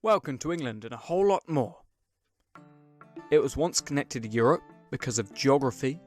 Welcome to England and a whole lot more. It was once connected to Europe because of geography,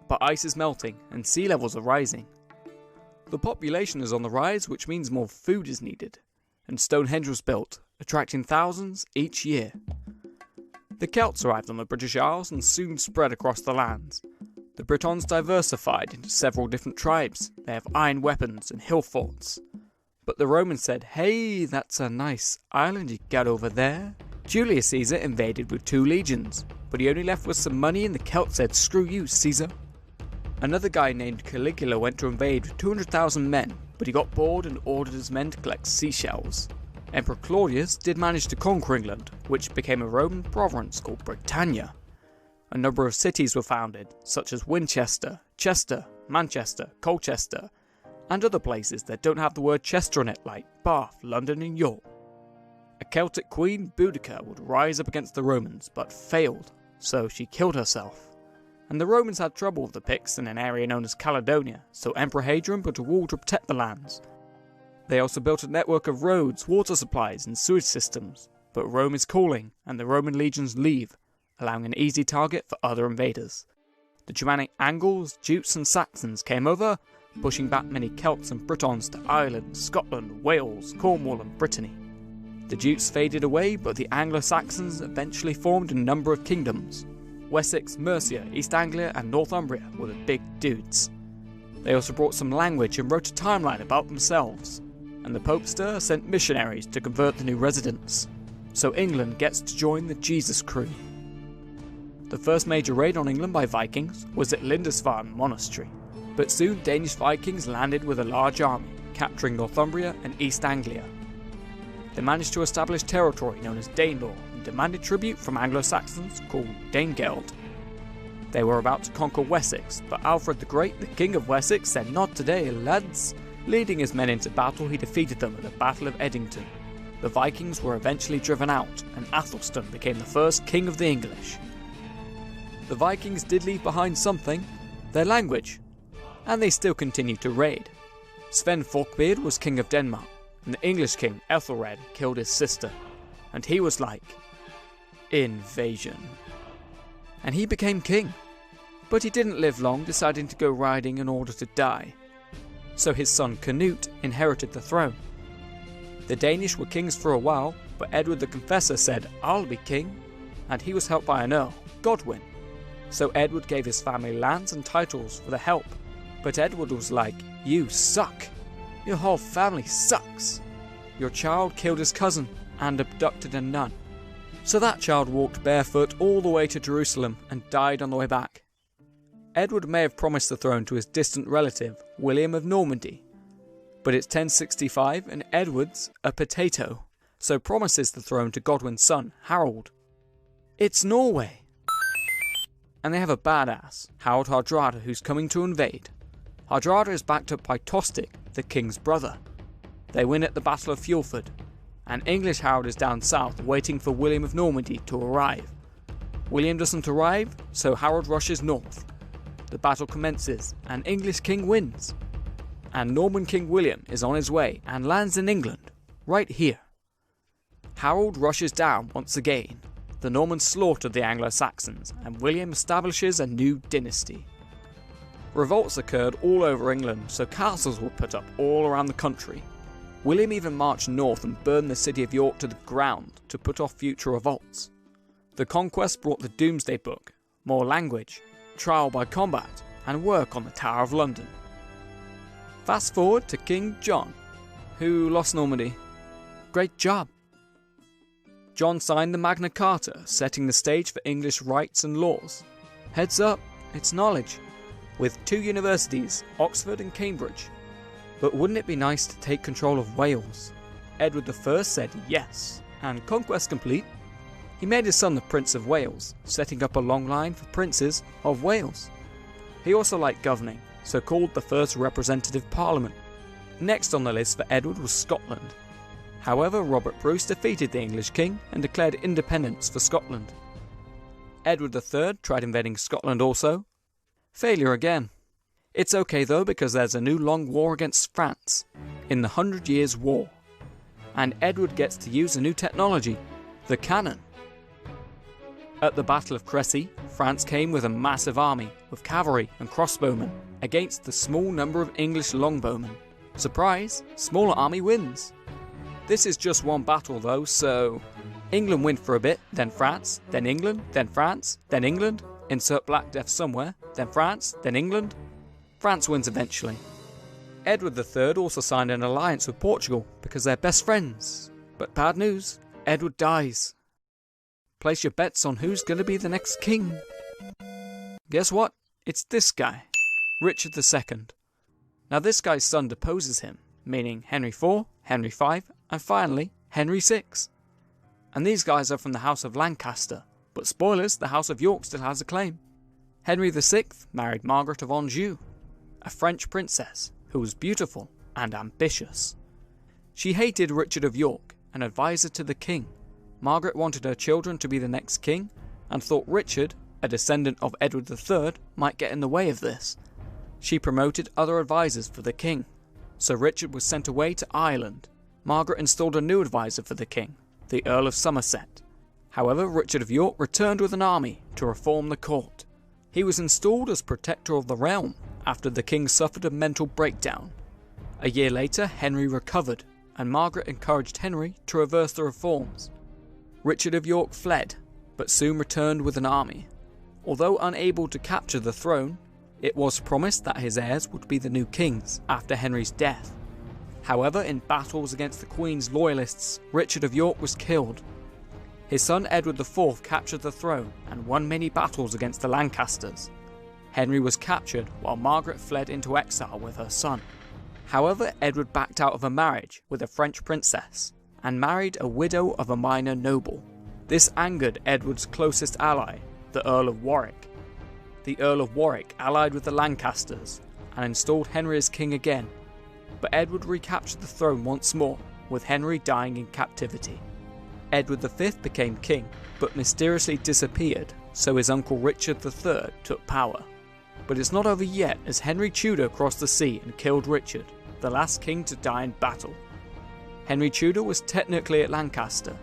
but ice is melting and sea levels are rising. The population is on the rise, which means more food is needed, and Stonehenge was built, attracting thousands each year. The Celts arrived on the British Isles and soon spread across the lands. The Britons diversified into several different tribes. They have iron weapons and hill forts. But the Romans said, "Hey, that's a nice island you got over there." Julius Caesar invaded with 2 legions, but he only left with some money and the Celts said, "Screw you, Caesar." Another guy named Caligula went to invade with 200,000 men, but he got bored and ordered his men to collect seashells. Emperor Claudius did manage to conquer England, which became a Roman province called Britannia. A number of cities were founded, such as Winchester, Chester, Manchester, Colchester, and other places that don't have the word Chester in it, like Bath, London and York. A Celtic queen, Boudica, would rise up against the Romans, but failed, so she killed herself. And the Romans had trouble with the Picts in an area known as Caledonia, so Emperor Hadrian built a wall to protect the lands. They also built a network of roads, water supplies and sewage systems, but Rome is calling, and the Roman legions leave, allowing an easy target for other invaders. The Germanic Angles, Jutes and Saxons came over, pushing back many Celts and Britons to Ireland, Scotland, Wales, Cornwall and Brittany. The Jutes faded away, but the Anglo-Saxons eventually formed a number of kingdoms. Wessex, Mercia, East Anglia and Northumbria were the big dudes. They also brought some language and wrote a timeline about themselves, and the Popester sent missionaries to convert the new residents. So England gets to join the Jesus crew. The first major raid on England by Vikings was at Lindisfarne Monastery. But soon Danish Vikings landed with a large army, capturing Northumbria and East Anglia. They managed to establish territory known as Danelaw and demanded tribute from Anglo-Saxons called Danegeld. They were about to conquer Wessex, but Alfred the Great, the King of Wessex, said, "Not today, lads." Leading his men into battle, he defeated them at the Battle of Edington. The Vikings were eventually driven out, and Athelstan became the first king of the English. The Vikings did leave behind something, their language, and they still continued to raid. Sven Forkbeard was king of Denmark, and the English king Ethelred killed his sister, and he was like, invasion. And he became king, but he didn't live long, deciding to go riding in order to die. So his son Canute inherited the throne. The Danish were kings for a while, but Edward the Confessor said, "I'll be king," and he was helped by an earl, Godwin. So Edward gave his family lands and titles for the help. But Edward was like, "You suck. Your whole family sucks. Your child killed his cousin and abducted a nun." So that child walked barefoot all the way to Jerusalem and died on the way back. Edward may have promised the throne to his distant relative, William of Normandy. But it's 1065 and Edward's a potato, so promises the throne to Godwin's son, Harold. It's Norway. And they have a badass, Harald Hardrada, who's coming to invade. Hardrada is backed up by Tostig, the king's brother. They win at the Battle of Fulford, and English Harold is down south waiting for William of Normandy to arrive. William doesn't arrive, so Harold rushes north. The battle commences, and English king wins. And Norman King William is on his way and lands in England, right here. Harold rushes down once again. The Normans slaughtered the Anglo-Saxons, and William establishes a new dynasty. Revolts occurred all over England, so castles were put up all around the country. William even marched north and burned the city of York to the ground to put off future revolts. The conquest brought the Domesday Book, more language, trial by combat, and work on the Tower of London. Fast forward to King John, who lost Normandy. Great job. John signed the Magna Carta, setting the stage for English rights and laws. Heads up, it's knowledge. With 2 universities, Oxford and Cambridge. But wouldn't it be nice to take control of Wales? Edward I said yes, and conquest complete. He made his son the Prince of Wales, setting up a long line for princes of Wales. He also liked governing, so called the first representative parliament. Next on the list for Edward was Scotland. However, Robert Bruce defeated the English king and declared independence for Scotland. Edward III tried invading Scotland also. Failure again. It's okay though, because there's a new long war against France, in the 100 Years' War. and Edward gets to use a new technology, the cannon. At the Battle of Crécy, France came with a massive army with cavalry and crossbowmen against the small number of English longbowmen. Surprise, smaller army wins. This is just one battle though, so England win for a bit, then France, then England, then France, then England, insert Black Death somewhere, then France, then England. France wins eventually. Edward III also signed an alliance with Portugal because they're best friends. But bad news, Edward dies. Place your bets on who's going to be the next king. Guess what? It's this guy, Richard II. Now this guy's son deposes him, meaning Henry IV, Henry V, and finally Henry VI. And these guys are from the House of Lancaster, but spoilers, the House of York still has a claim. Henry VI married Margaret of Anjou, a French princess who was beautiful and ambitious. She hated Richard of York, an advisor to the king. Margaret wanted her children to be the next king, and thought Richard, a descendant of Edward III, might get in the way of this. She promoted other advisors for the king, so Richard was sent away to Ireland. Margaret installed a new advisor for the king, the Earl of Somerset. However, Richard of York returned with an army to reform the court. He was installed as protector of the realm after the king suffered a mental breakdown. A year later, Henry recovered, and Margaret encouraged Henry to reverse the reforms. Richard of York fled, but soon returned with an army. Although unable to capture the throne, it was promised that his heirs would be the new kings after Henry's death. However, in battles against the Queen's loyalists, Richard of York was killed. His son Edward IV captured the throne and won many battles against the Lancasters. Henry was captured while Margaret fled into exile with her son. However, Edward backed out of a marriage with a French princess and married a widow of a minor noble. This angered Edward's closest ally, the Earl of Warwick. The Earl of Warwick allied with the Lancasters and installed Henry as king again, but Edward recaptured the throne once more, with Henry dying in captivity. Edward V became king, but mysteriously disappeared, so his uncle Richard III took power. But it's not over yet, as Henry Tudor crossed the sea and killed Richard, the last king to die in battle. Henry Tudor was technically at Lancaster,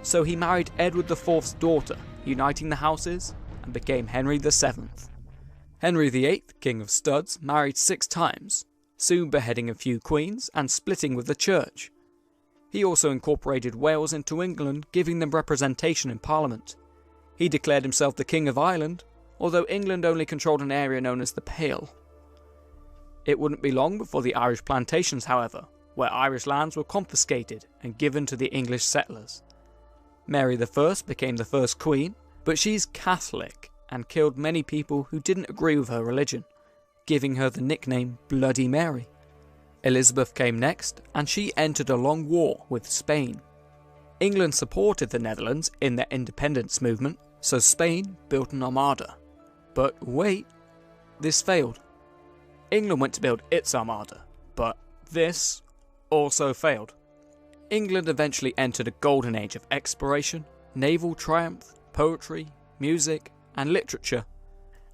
so he married Edward IV's daughter, uniting the houses, and became Henry VII. Henry VIII, King of Studs, married 6 times, soon beheading a few queens and splitting with the church. He also incorporated Wales into England, giving them representation in Parliament. He declared himself the King of Ireland, although England only controlled an area known as the Pale. It wouldn't be long before the Irish plantations, however, where Irish lands were confiscated and given to the English settlers. Mary I became the first queen, but she's Catholic and killed many people who didn't agree with her religion, giving her the nickname Bloody Mary. Elizabeth came next, and she entered a long war with Spain. England supported the Netherlands in their independence movement, so Spain built an armada. But wait, this failed. England went to build its armada, but this also failed. England eventually entered a golden age of exploration, naval triumph, poetry, music, and literature.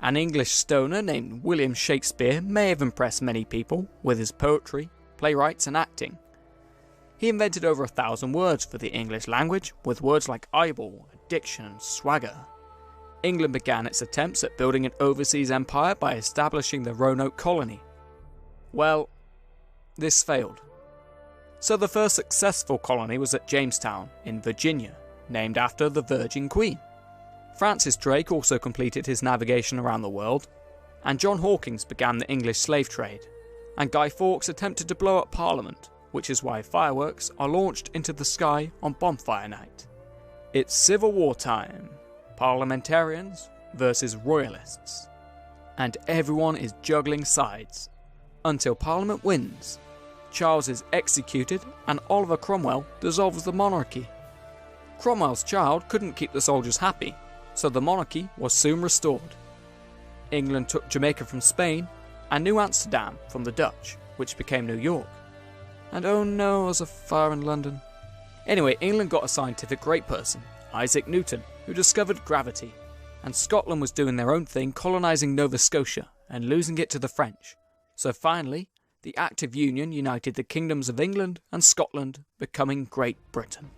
An English stoner named William Shakespeare may have impressed many people with his poetry, playwrights, and acting. He invented over 1,000 words for the English language, with words like eyeball, addiction, and swagger. England began its attempts at building an overseas empire by establishing the Roanoke colony. Well, this failed. So the first successful colony was at Jamestown, in Virginia, named after the Virgin Queen. Francis Drake also completed his navigation around the world, and John Hawkins began the English slave trade, and Guy Fawkes attempted to blow up Parliament, which is why fireworks are launched into the sky on bonfire night. It's Civil War time, parliamentarians versus royalists, and everyone is juggling sides, until Parliament wins, Charles is executed, and Oliver Cromwell dissolves the monarchy. Cromwell's child couldn't keep the soldiers happy, so the monarchy was soon restored. England took Jamaica from Spain, and New Amsterdam from the Dutch, which became New York. And oh no, there's a fire in London. Anyway, England got a scientific great person, Isaac Newton, who discovered gravity, and Scotland was doing their own thing, colonising Nova Scotia and losing it to the French. So finally, The Act of Union united the kingdoms of England and Scotland, becoming Great Britain.